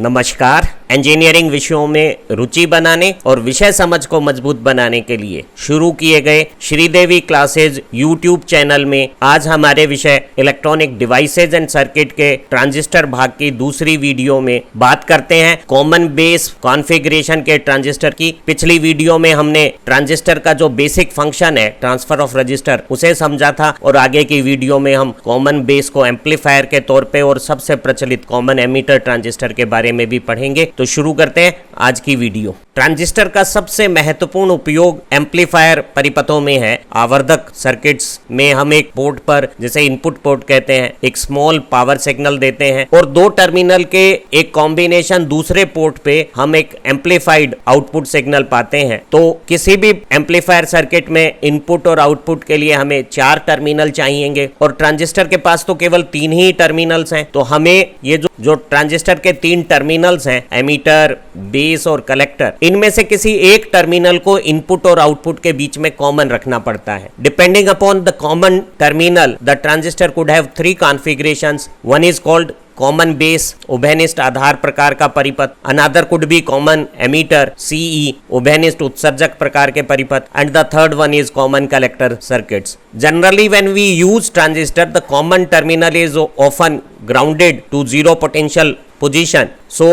नमस्कार। इंजीनियरिंग विषयों में रुचि बनाने और विषय समझ को मजबूत बनाने के लिए शुरू किए गए श्रीदेवी क्लासेज यूट्यूब चैनल में आज हमारे विषय इलेक्ट्रॉनिक डिवाइसेज एंड सर्किट के ट्रांजिस्टर भाग की दूसरी वीडियो में बात करते हैं कॉमन बेस कॉन्फ़िगरेशन के ट्रांजिस्टर की। पिछली वीडियो में हमने ट्रांजिस्टर का जो बेसिक फंक्शन है ट्रांसफर ऑफ रजिस्टर उसे समझा था और आगे की वीडियो में हम कॉमन बेस को एम्पलीफायर के तौर पे और सबसे प्रचलित कॉमन एमीटर ट्रांजिस्टर के बारे में भी पढ़ेंगे। तो शुरू करते हैं आज की वीडियो। ट्रांजिस्टर का सबसे महत्वपूर्ण उपयोग एम्पलीफायर परिपथों में है। आवर्धक सर्किट्स में हम एक पोर्ट पर, जैसे इनपुट पोर्ट कहते हैं, एक स्मॉल पावर सिग्नल देते हैं और दो टर्मिनल के एक कॉम्बिनेशन दूसरे पोर्ट पे हम एक एम्पलीफाइड आउटपुट सिग्नल पाते हैं। तो किसी भी एम्पलीफायर सर्किट में इनपुट और आउटपुट के लिए हमें 4 टर्मिनल चाहिएंगे और ट्रांजिस्टर के पास तो केवल 3 ही टर्मिनल्स हैं। तो हमें ये जो ट्रांजिस्टर के 3 टर्मिनल्स हैं, एमीटर, बेस और कलेक्टर, इनमें से किसी एक टर्मिनल को इनपुट और आउटपुट के बीच में कॉमन रखना पड़ता है। Depending upon the common terminal the transistor could have 3 configurations. One is called common base, उभयनिष्ठ आधार प्रकार का परिपथ। Another could be common emitter, CE, उभयनिष्ठ उत्सर्जक प्रकार के परिपथ। And the third one is common collector circuits. Generally, when we use transistor, the common terminal is often grounded to zero potential position. So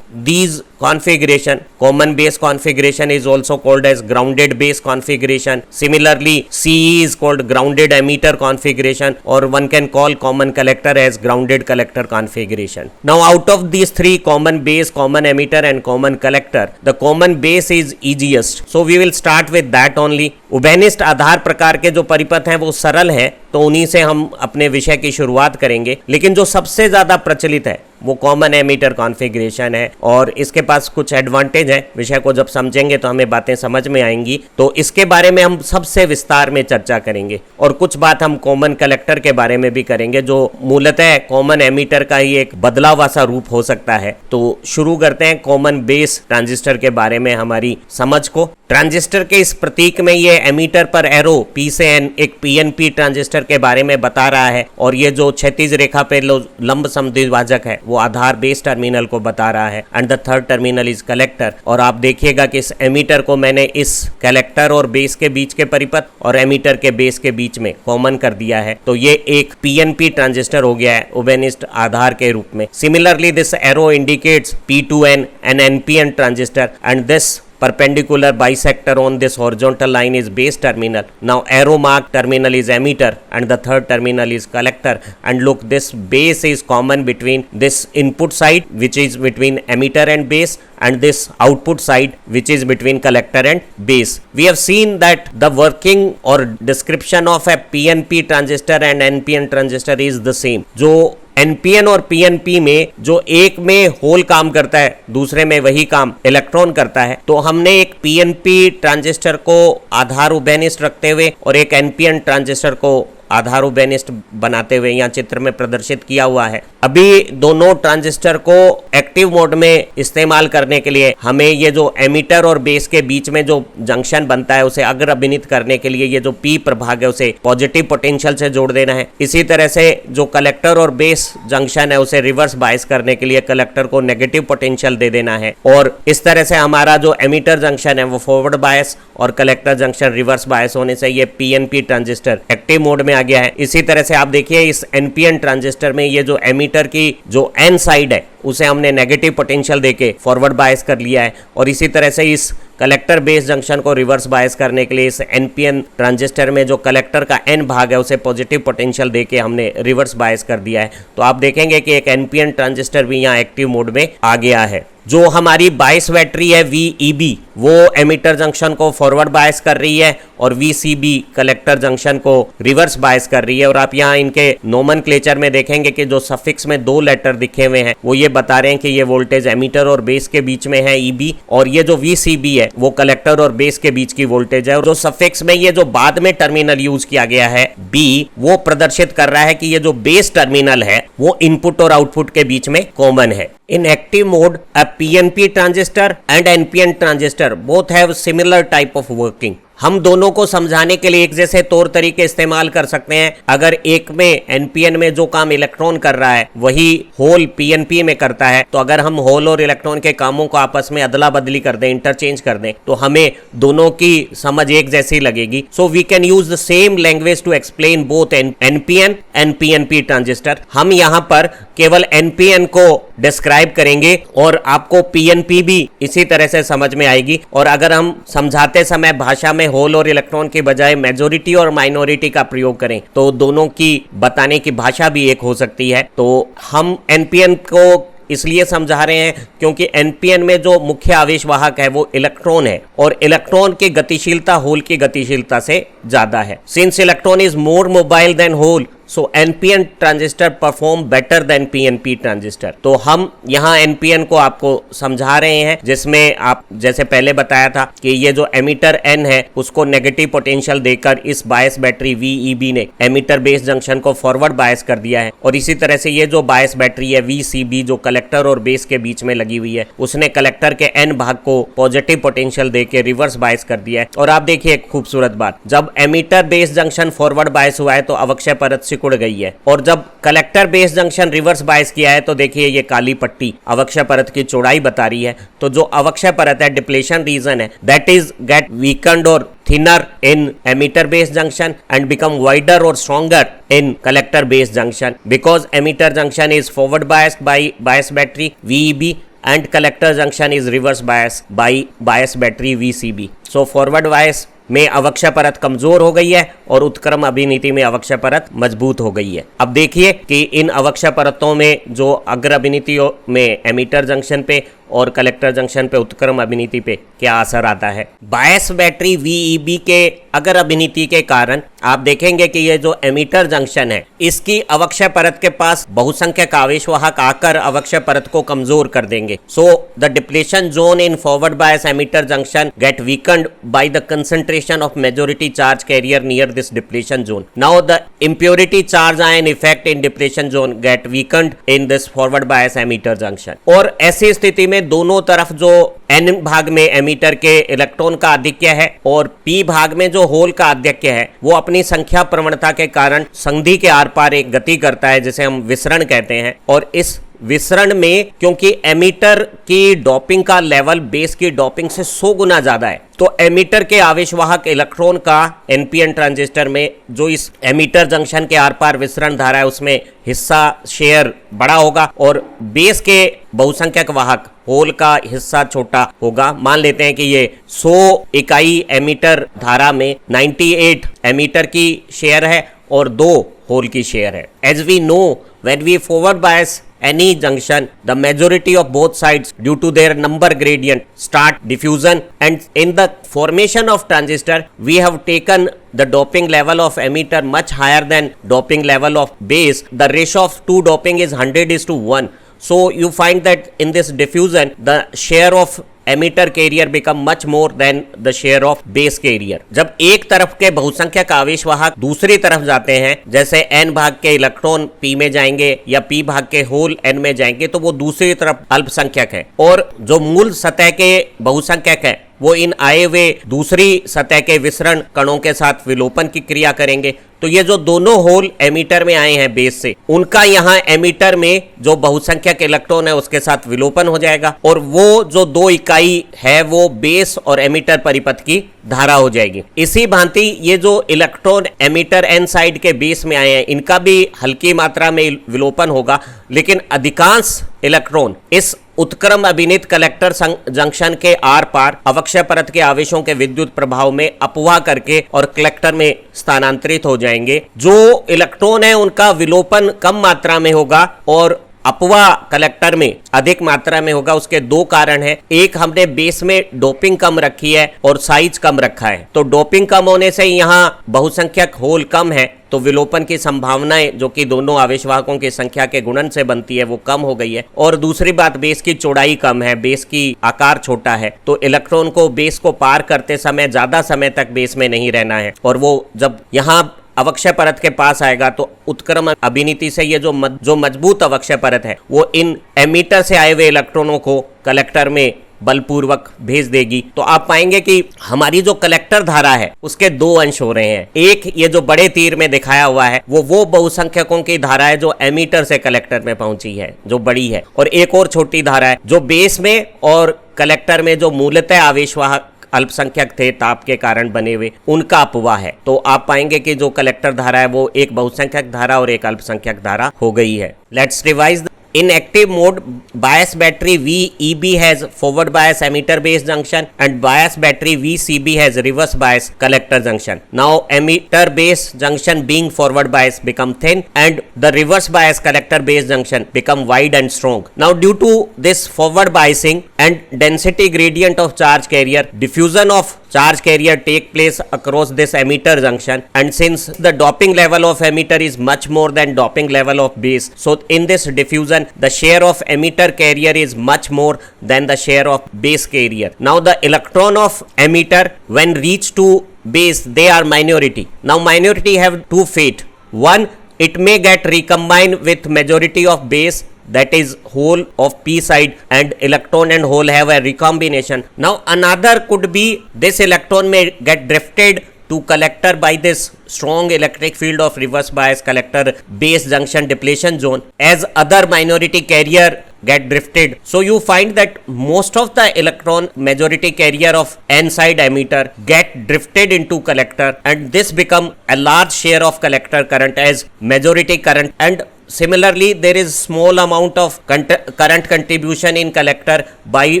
these configuration, common base configuration is also called as grounded base configuration. Similarly, CE is called grounded emitter configuration, or one can call common collector as grounded collector configuration. Now out of these 3, common base, common emitter and common collector, the common base is easiest. So we will start with that only. उभयनिष्ठ आधार प्रकार के जो परिपथ हैं वो सरल हैं, तो उन्हीं से हम अपने विषय की शुरुआत करेंगे। लेकिन जो सबसे ज़्यादा प्रचलित है वो कॉमन एमीटर कॉन्फ़िगरेशन है और इसके पास कुछ एडवांटेज है। विषय को जब समझेंगे तो हमें बातें समझ में आएंगी, तो इसके बारे में हम सबसे विस्तार में चर्चा करेंगे और कुछ बात हम कॉमन कलेक्टर के बारे में भी करेंगे, जो मूलतः कॉमन एमीटर का ही एक बदलाव सा रूप हो सकता है। तो शुरू करते हैं कॉमन बेस ट्रांजिस्टर के बारे में हमारी समझ को। ट्रांजिस्टर के इस प्रतीक में ये एमीटर पर एरो P से N एक PNP ट्रांजिस्टर के बारे में बता रहा है और ये जो क्षैतिज रेखा पे लंब समद्विभाजक है वो आधार बेस टर्मिनल को बता रहा है। And the third terminal is collector. और आप देखिएगा कि इस एमीटर को मैंने इस कलेक्टर और बेस के बीच के परिपथ और एमीटर के बेस के बीच में कॉमन कर दिया है, तो ये एक PNP ट्रांजिस्टर हो गया है, उभयनिष्ठ आधार के रूप में। Similarly this arrow indicates P2N an NPN transistor and this perpendicular bisector on this horizontal line is base terminal. Now arrow marked terminal is emitter and the third terminal is collector. And look, this base is common between this input side which is between emitter and base and this output side which is between collector and base. We have seen that the working or description of a PNP transistor and NPN transistor is the same. जो NPN और PNP में जो एक में whole काम करता है दूसरे में वही काम इलेक्ट्रॉन करता है, तो हमने एक PNP ट्रांजिस्टर को आधार उभयनिष्ठ रखते हुए और एक NPN ट्रांजिस्टर को आधार उभयनिष्ठ बनाते हुए यहाँ चित्र में प्रदर्शित किया हुआ है। अभी दोनों ट्रांजिस्टर को एक्टिव मोड में इस्तेमाल करने के लिए हमें ये जो एमीटर और बेस के बीच में जो जंक्शन बनता है उसे अग्र अभिनीत करने के लिए ये जो P प्रभाग है उसे पॉजिटिव पोटेंशियल से जोड़ देना है। इसी तरह से जो कलेक्टर और बेस जंक्शन है उसे रिवर्स बायस करने के लिए कलेक्टर को नेगेटिव पोटेंशियल दे देना है और इस तरह से हमारा जो एमीटर जंक्शन है वो फॉरवर्ड बायस और कलेक्टर जंक्शन रिवर्स बायस होने से ये PNP ट्रांजिस्टर एक्टिव मोड में आ गया है। इसी तरह से आप देखिए इस NPN ट्रांजिस्टर में ये जो एमीटर की जो N साइड है उसे हमने नेगेटिव पोटेंशियल देके फॉरवर्ड बायस कर लिया है और इसी तरह से इस कलेक्टर बेस जंक्शन को रिवर्स बायस करने के लिए इस NPN ट्रांजिस्टर में जो कलेक्टर का N भाग है उसे पॉजिटिव पोटेंशियल देके हमने रिवर्स बायस कर दिया है। तो आप देखेंगे कि एक NPN ट्रांजिस्टर भी यहाँ एक्टिव मोड में आ गया है। जो हमारी बायस बैटरी है VEB वो एमीटर जंक्शन को फॉरवर्ड बायस कर रही है और VCB कलेक्टर जंक्शन को रिवर्स बायस कर रही है। और आप यहाँ इनके नोमेनक्लेचर में देखेंगे कि जो सफिक्स में 2 लेटर दिखे हुए हैं वो ये बता रहे हैं कि ये वोल्टेज एमीटर और बेस के बीच में है EB और ये जो VCB है वो कलेक्टर और बेस के बीच की वोल्टेज है। और जो सफिक्स में ये जो बाद में टर्मिनल यूज किया गया है B वो प्रदर्शित कर रहा है कि ये जो बेस टर्मिनल है वो इनपुट और आउटपुट के बीच में कॉमन है। In active mode, a PNP transistor and NPN transistor both have similar type of working. हम दोनों को समझाने के लिए एक जैसे तौर तरीके इस्तेमाल कर सकते हैं। अगर एक में एनपीएन में जो काम इलेक्ट्रॉन कर रहा है वही होल पीएनपी में करता है, तो अगर हम होल और इलेक्ट्रॉन के कामों को आपस में अदला बदली कर दें, इंटरचेंज कर दें, तो हमें दोनों की समझ एक जैसी लगेगी। So we can use the same language to explain both NPN and PNP transistor. हम यहां पर केवल एनपीएन को डिस्क्राइब करेंगे और आपको पीएनपी भी इसी तरह से समझ में आएगी। और अगर हम समझाते समय भाषा में होल और इलेक्ट्रॉन के बजाय मेजॉरिटी और माइनॉरिटी का प्रयोग करें तो दोनों की बताने की भाषा भी एक हो सकती है। तो हम एनपीएन को इसलिए समझा रहे हैं क्योंकि एनपीएन में जो मुख्य आवेश वाहक है वो इलेक्ट्रॉन है और इलेक्ट्रॉन की गतिशीलता होल की गतिशीलता से ज्यादा है। Since electron is more mobile than hole, so NPN transistor perform better than PNP transistor. तो हम यहाँ एनपीएन को आपको समझा रहे हैं, जिसमें आप जैसे पहले बताया था कि ये जो एमीटर एन है उसको नेगेटिव पोटेंशियल देकर इस बायस बैटरी वीईबी ने एमीटर बेस जंक्शन को फॉरवर्ड बायस कर दिया है। और इसी तरह से ये जो बायस बैटरी है वीसीबी जो कलेक्टर और बेस के बीच में लगी हुई है, उसने कलेक्टर के एन भाग को पॉजिटिव पोटेंशियल देकर रिवर्स बायस कर दिया है। और आप देखिए एक खूबसूरत बात, जब emitter base junction forward bias हुआ है तो अवक्षय परत सिकुड़ गई है, और जब collector base junction reverse bias किया है तो देखिए ये काली पट्टी अवक्षय परत की चौड़ाई बता रही है। तो जो अवक्षय परत है, डिप्लेशन रीजन है, दैट इज गेट वीकन्ड और thinner in emitter base junction and become wider or stronger in collector base junction, because emitter junction is forward biased by bias battery VEB and collector junction is reverse biased by bias battery VCB. So forward bias में अवक्षय परत कमजोर हो गई है और उत्क्रम अभिनीति में अवक्षय परत मजबूत हो गई है। अब देखिए कि इन अवक्षय परतों में जो अग्र अभिनीतियों में एमीटर जंक्शन पे और कलेक्टर जंक्शन पे उत्क्रम अभिनीति पे क्या असर आता है। बायस बैटरी वीईबी के अगर अभिनीति के कारण आप देखेंगे कि ये जो एमीटर जंक्शन है इसकी अवक्षय परत के पास बहुसंख्यक आवेश वाहक आकर अवक्षय परत को कमजोर कर देंगे। So the depletion zone in forward bias emitter junction get weakened by the concentration of majority charge carrier near this depletion zone. Now the impurity charge ion effect in depletion zone get weakened in this forward bias emitter junction. और ऐसी स्थिति में दोनों तरफ जो N भाग में ammeter के इलेक्ट्रॉन का आधिक्य है और पी भाग में जो होल का आधिक्य है वो अपनी संख्या प्रवणता के कारण संधि के आर पार एक गति करता है जिसे हम विसरण कहते हैं। और इस विसरण में क्योंकि एमीटर की डोपिंग का लेवल बेस की डोपिंग से 100 गुना ज्यादा है, तो एमीटर के आवेशवाहक इलेक्ट्रॉन का एनपीएन ट्रांजिस्टर में जो इस एमीटर जंक्शन के आर पार विसरण धारा है उसमें हिस्सा शेयर बड़ा होगा और बेस के बहुसंख्यक वाहक होल का हिस्सा छोटा होगा। मान लेते हैं कि ये 100 इकाई एमीटर धारा में 98 एमीटर की शेयर है और 2 होल की शेयर है। As we know when we forward bias any junction, the majority of both sides due to their number gradient start diffusion, and in the formation of transistor we have taken the doping level of emitter much higher than doping level of base. The ratio of two doping is 100:1. So you find that in this diffusion the share of emitter carrier become much more than the share of base carrier. जब एक तरफ के बहुसंख्यक आवेशवाहक दूसरी तरफ जाते हैं, जैसे एन भाग के इलेक्ट्रॉन पी में जाएंगे या पी भाग के होल एन में जाएंगे, तो वो दूसरी तरफ अल्पसंख्यक है और जो मूल सतह के बहुसंख्यक है वो इन आए हुए दूसरी सतह के विसरण कणों के साथ विलोपन की क्रिया करेंगे। तो ये जो दोनों होल एमीटर में आए हैं बेस से, उनका यहाँ एमीटर में जो बहुसंख्यक इलेक्ट्रॉन है उसके साथ विलोपन हो जाएगा और वो जो 2 इकाई है वो बेस और एमीटर परिपथ की धारा हो जाएगी। इसी भांति ये जो इलेक्ट्रॉन एमीटर एन साइड के बेस में आए हैं इनका भी हल्की मात्रा में विलोपन होगा, लेकिन अधिकांश इलेक्ट्रॉन इस उत्क्रम अभिनीत कलेक्टर जंक्शन के आर पार अवक्षय परत के आवेशों के विद्युत प्रभाव में अपवाह करके और कलेक्टर में स्थानांतरित हो जाएंगे। जो इलेक्ट्रॉन है उनका विलोपन कम मात्रा में होगा और अपवाह कलेक्टर में अधिक मात्रा में होगा। उसके 2 कारण हैं। एक, हमने बेस में डोपिंग कम रखी है और साइज कम रखा है, तो डोपिंग कम होने से यहाँ बहुसंख्यक होल कम है तो विलोपन की संभावनाएं जो कि दोनों आवेशवाहकों की संख्या के गुणन से बनती है वो कम हो गई है। और दूसरी बात, बेस की चौड़ाई कम है, बेस की आकार छोटा है, तो इलेक्ट्रॉन को बेस को पार करते समय ज्यादा समय तक बेस में नहीं रहना है और वो जब यहाँ अवक्षय परत के पास आएगा तो उत्क्रम अभिनीति से ये जो मजबूत अवक्षय परत है वो इन एमीटर से आए हुए इलेक्ट्रॉनों को कलेक्टर में बलपूर्वक भेज देगी। तो आप पाएंगे कि हमारी जो कलेक्टर धारा है उसके दो अंश हो रहे हैं। एक ये जो बड़े तीर में दिखाया हुआ है वो बहुसंख्यकों की धारा है जो एमीटर से कलेक्टर में पहुंची है, जो बड़ी है, और एक और छोटी धारा है जो बेस में और कलेक्टर में जो मूलतः आवेशवाहक अल्पसंख्यक थे ताप के कारण बने हुए, उनका अपवाह है। तो आप पाएंगे कि जो कलेक्टर धारा है वो एक बहुसंख्यक धारा और एक अल्पसंख्यक धारा हो गई है। Let's revise. In active mode, bias battery VEB has forward bias emitter base junction and bias battery VCB has reverse bias collector junction. Now emitter base junction being forward bias become thin and the reverse bias collector base junction become wide and strong. Now due to this forward biasing and density gradient of charge carrier, diffusion of charge carrier take place across this emitter junction, and since the doping level of emitter is much more than doping level of base, so in this diffusion the share of emitter carrier is much more than the share of base carrier. Now the electron of emitter when reach to base, they are minority. Now minority have two fate. One, it may get recombined with majority of base, that is hole of p side, and electron and hole have a recombination. Now another could be this electron may get drifted to collector by this strong electric field of reverse bias collector base junction depletion zone as other minority carrier get drifted. So you find that most of the electron majority carrier of n side emitter get drifted into collector, and this become a large share of collector current as majority current. And similarly there is small amount of current contribution in collector by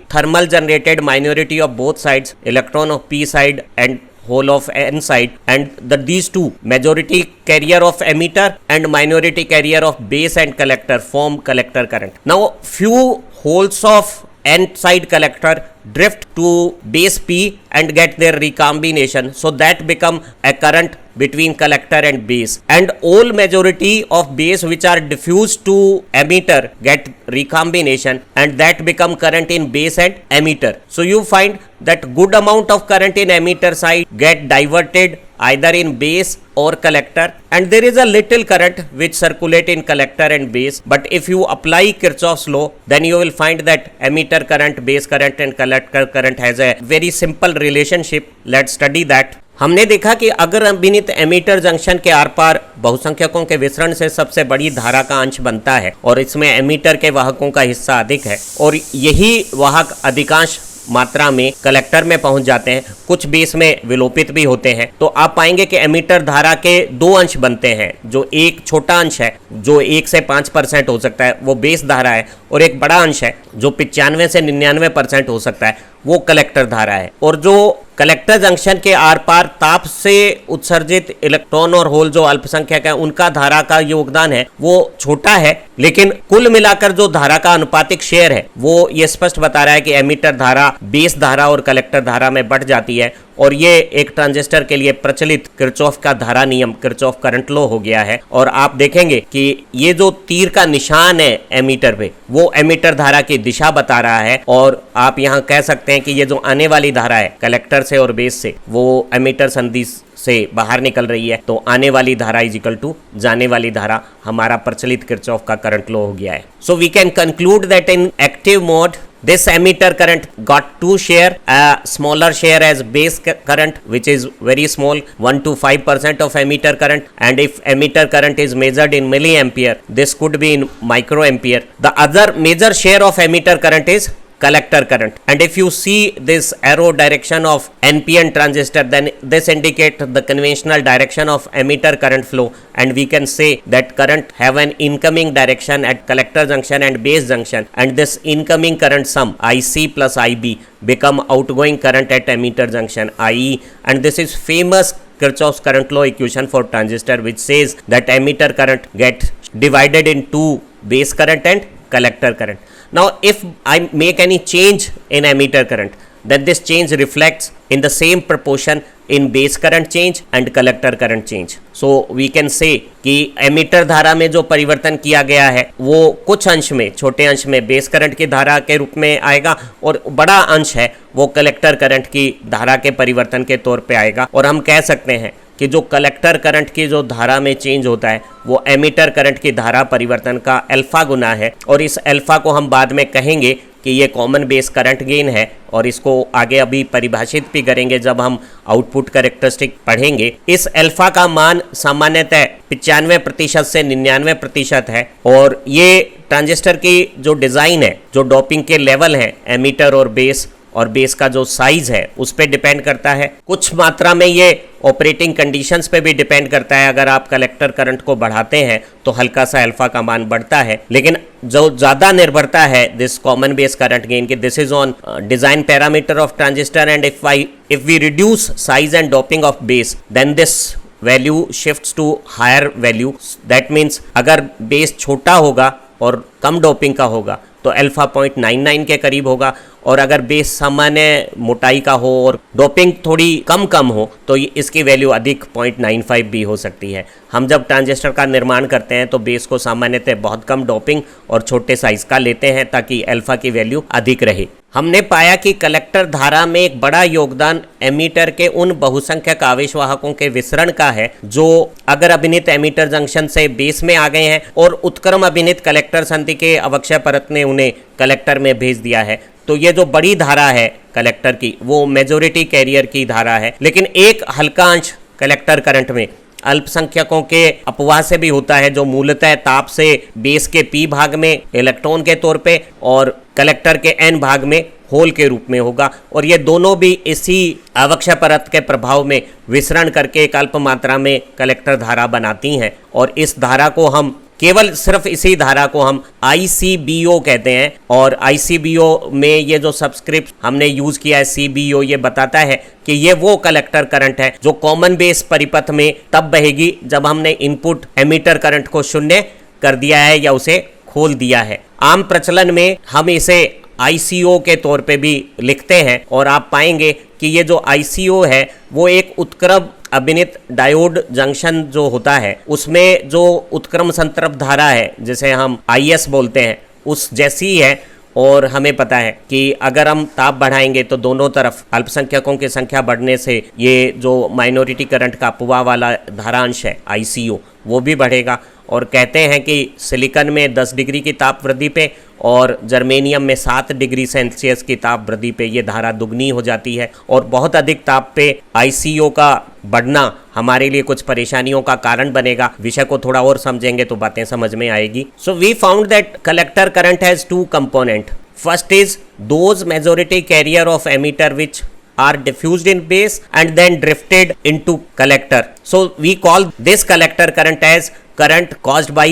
thermal generated minority of both sides, electron of p side and hole of n side, and these two majority carrier of emitter and minority carrier of base and collector form collector current. Now few holes of n side collector drift to base p and get their recombination, so that become a current between collector and base, and all majority of base which are diffused to emitter get recombination, and that become current in base and emitter. So you find that good amount of current in emitter side get diverted either in base or collector, and there is a little current which circulate in collector and base. But if you apply Kirchhoff's law, then you will find that emitter current, base current and collector current has a very simple relationship. Let's study that. हमने देखा कि अगर अभिनित ammeter junction के are पार बहुसंख्यकों के विसरण से सबसे बड़ी धारा का अंश बनता है और इसमें एमीटर के वाहकों का हिस्सा अधिक है और यही वाहक अधिकांश मात्रा में कलेक्टर में पहुंच जाते हैं, कुछ बेस में विलोपित भी होते हैं, तो आप पाएंगे कि एमीटर धारा के दो अंश बनते हैं। जो एक छोटा अंश है जो 1 से 5% हो सकता है वो बेस धारा है, और एक बड़ा अंश है जो 95 से 99% हो सकता है वो कलेक्टर धारा है। और जो कलेक्टर जंक्शन के आर पार ताप से उत्सर्जित इलेक्ट्रॉन और होल जो अल्पसंख्यक है उनका धारा का योगदान है वो छोटा है, लेकिन कुल मिलाकर जो धारा का अनुपातिक शेयर है वो ये स्पष्ट बता रहा है कि एमीटर धारा बेस धारा और कलेक्टर धारा में बढ़ जाती है। और ये एक ट्रांजिस्टर के लिए प्रचलित किरचॉफ का धारा नियम, किरचॉफ करंट लॉ हो गया है। और आप देखेंगे कि ये जो तीर का निशान है एमीटर पे वो एमीटर धारा की दिशा बता रहा है, और आप यहाँ कह सकते हैं कि ये जो आने वाली धारा है कलेक्टर से और बेस से वो एमीटर संधि से बाहर निकल रही है, तो आने वाली धारा इज इक्वल टू जाने वाली धारा, हमारा प्रचलित किरचॉफ का करंट लॉ हो गया है। So we can conclude that in active mode this emitter current got two share, a smaller share as base current which is very small, 1 to 5% of emitter current, and if emitter current is measured in milliampere this could be in microampere. The other major share of emitter current is collector current, and if you see this arrow direction of NPN transistor then this indicate the conventional direction of emitter current flow, and we can say that current have an incoming direction at collector junction and base junction, and this incoming current sum IC plus IB become outgoing current at emitter junction IE, and this is famous Kirchhoff's current law equation for transistor which says that emitter current gets divided into base current and collector current. Now if I make any change in emitter current then this change reflects in the same proportion in base current change and collector current change. So we can say कि ammeter धारा में जो परिवर्तन किया गया है वो कुछ अंश में, छोटे अंश में बेस करंट की धारा के रूप में आएगा और बड़ा अंश है वो कलेक्टर करंट की धारा के परिवर्तन के तौर पे आएगा। और हम कह सकते हैं कि जो कलेक्टर करंट की जो धारा में चेंज होता है वो एमीटर करंट की धारा परिवर्तन का अल्फा गुना है, और इस अल्फा को हम बाद में कहेंगे कि ये कॉमन बेस करंट गेन है, और इसको आगे अभी परिभाषित भी करेंगे जब हम आउटपुट कैरेक्टरिस्टिक पढ़ेंगे। इस अल्फा का मान सामान्यतः 95% से 99% है, और ये ट्रांजिस्टर की जो डिज़ाइन है, जो डोपिंग के लेवल हैं एमीटर और बेस का जो साइज है उस पर डिपेंड करता है। कुछ मात्रा में ये ऑपरेटिंग कंडीशंस पे भी डिपेंड करता है। अगर आप कलेक्टर करंट को बढ़ाते हैं तो हल्का सा अल्फा का मान बढ़ता है, लेकिन जो ज़्यादा निर्भरता है this common base current gain की, this is on design parameter of transistor, and if we reduce size and doping of base then this value shifts to higher value. That means अगर बेस छोटा होगा और कम doping का होगा तो alpha 0.99 के करीब होगा, और अगर बेस सामान्य मोटाई का हो और डोपिंग थोड़ी कम हो तो इसकी वैल्यू अधिक 0.95 भी हो सकती है। हम जब ट्रांजिस्टर का निर्माण करते हैं तो बेस को सामान्यतः बहुत कम डोपिंग और छोटे साइज का लेते हैं ताकि अल्फा की वैल्यू अधिक रहे। हमने पाया कि कलेक्टर धारा में एक बड़ा योगदान एमीटर के उन बहुसंख्यक आवेशवाहकों के विसरण का है जो अगर अभिनित एमीटर जंक्शन से बेस में आ गए हैं और उत्क्रम अभिनित कलेक्टर संधि के अवक्षय परत ने उन्हें कलेक्टर में भेज दिया है, तो ये जो बड़ी धारा है कलेक्टर की वो मेजॉरिटी कैरियर की धारा है। लेकिन एक हल्का अंश कलेक्टर करंट में अल्पसंख्यकों के अपवाह से भी होता है, जो मूलतः ताप से बेस के पी भाग में इलेक्ट्रॉन के तौर पे और कलेक्टर के एन भाग में होल के रूप में होगा, और ये दोनों भी इसी अवक्षय परत के प्रभाव में विसरण करके एक अल्प मात्रा में कलेक्टर धारा बनाती हैं। और इस धारा को हम केवल सिर्फ इसी धारा को हम ICBO कहते हैं, और ICBO में ये जो सब्सक्रिप्ट हमने यूज किया है CBO, ये बताता है कि ये वो कलेक्टर करंट है जो कॉमन बेस परिपथ में तब बहेगी जब हमने इनपुट एमीटर करंट को शून्य कर दिया है या उसे खोल दिया है। आम प्रचलन में हम इसे ICO के तौर पे भी लिखते हैं, और आप पाएंगे कि ये जो ICO है वो एक उत्क्रम अभिनित डायोड जंक्शन जो होता है उसमें जो उत्क्रम संतृप्त धारा है जिसे हम IS बोलते हैं उस जैसी है। और हमें पता है कि अगर हम ताप बढ़ाएंगे तो दोनों तरफ अल्पसंख्यकों की संख्या बढ़ने से ये जो माइनॉरिटी करंट का अपवाह वाला धारांश है ICO वो भी बढ़ेगा। और कहते हैं कि सिलिकॉन में 10 डिग्री की ताप वृद्धि पे और जर्मेनियम में 7 डिग्री सेल्सियस की ताप वृद्धि पे ये धारा दुगनी हो जाती है, और बहुत अधिक ताप पे ICO का बढ़ना हमारे लिए कुछ परेशानियों का कारण बनेगा। विषय को थोड़ा और समझेंगे तो बातें समझ में आएगी। So we found that collector current has 2 component. First is those majority carrier of emitter which are diffused in base and then drifted into collector. So we call this collector current as current caused by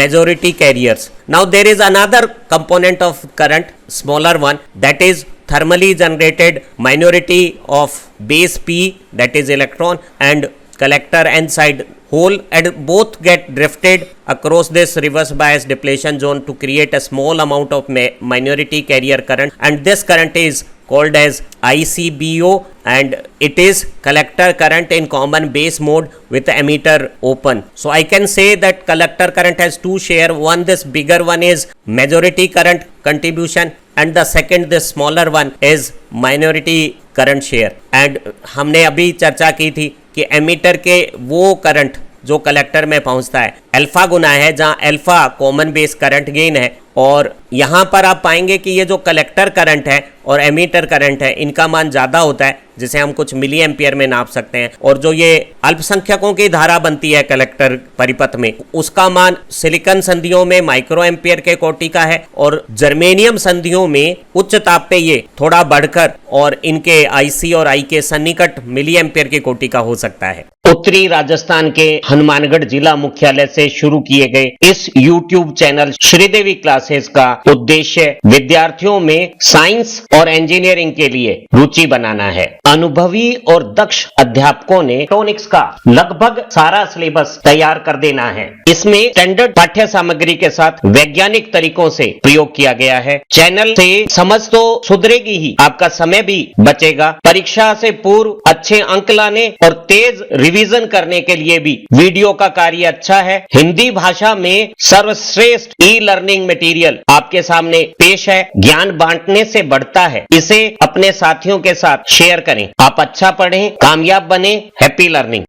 majority carriers. Now there is another component of current, smaller one, that is thermally generated minority of base P, that is electron, and collector n side hole, and both get drifted across this reverse bias depletion zone to create a small amount of minority carrier current, and this current is called as ICBO, and it is collector current in common base mode with the emitter open. So I can say that collector current has 2 share. One, this bigger one is majority current contribution, and the second, this smaller one is minority current share. And हमने अभी चर्चा की थी कि ammeter के वो current जो collector में पहुंचता है अल्फा गुना है, जहां alpha common base current gain है, और यहां पर आप पाएंगे कि ये जो कलेक्टर करंट है और एमीटर करंट है इनका मान ज़्यादा होता है, जिसे हम कुछ मिली एम्पियर में नाप सकते हैं, और जो ये अल्पसंख्यकों की धारा बनती है कलेक्टर परिपथ में उसका मान सिलिकॉन संधियों में माइक्रो एम्पियर के कोटि का है, और जर्मेनियम संधियों में उच्च ताप पे ये थोड़ा बढ़कर और इनके IC और I के सन्निकट मिली एम्पियर के कोटि का हो सकता है। उत्तरी राजस्थान के हनुमानगढ़ जिला मुख्यालय से शुरू किए गए इस YouTube चैनल श्रीदेवी क्लासेस का उद्देश्य विद्यार्थियों में साइंस और इंजीनियरिंग के लिए रुचि बनाना है। अनुभवी और दक्ष अध्यापकों ने इलेक्ट्रॉनिक्स का लगभग सारा सिलेबस तैयार कर देना है। इसमें स्टैंडर्ड पाठ्य सामग्री के साथ वैज्ञानिक तरीकों से प्रयोग किया गया है। चैनल से समझ तो सुधरेगी ही, आपका समय भी बचेगा। परीक्षा से पूर्व अच्छे अंक लाने और तेज रिवीजन करने के लिए भी वीडियो का कार्य अच्छा है। हिंदी भाषा में सर्वश्रेष्ठ ई लर्निंग मटेरियल आपके सामने पेश है। ज्ञान बांटने से बढ़ता है, इसे अपने साथियों के साथ शेयर करें। आप अच्छा पढ़ें, कामयाब बने। Happy learning.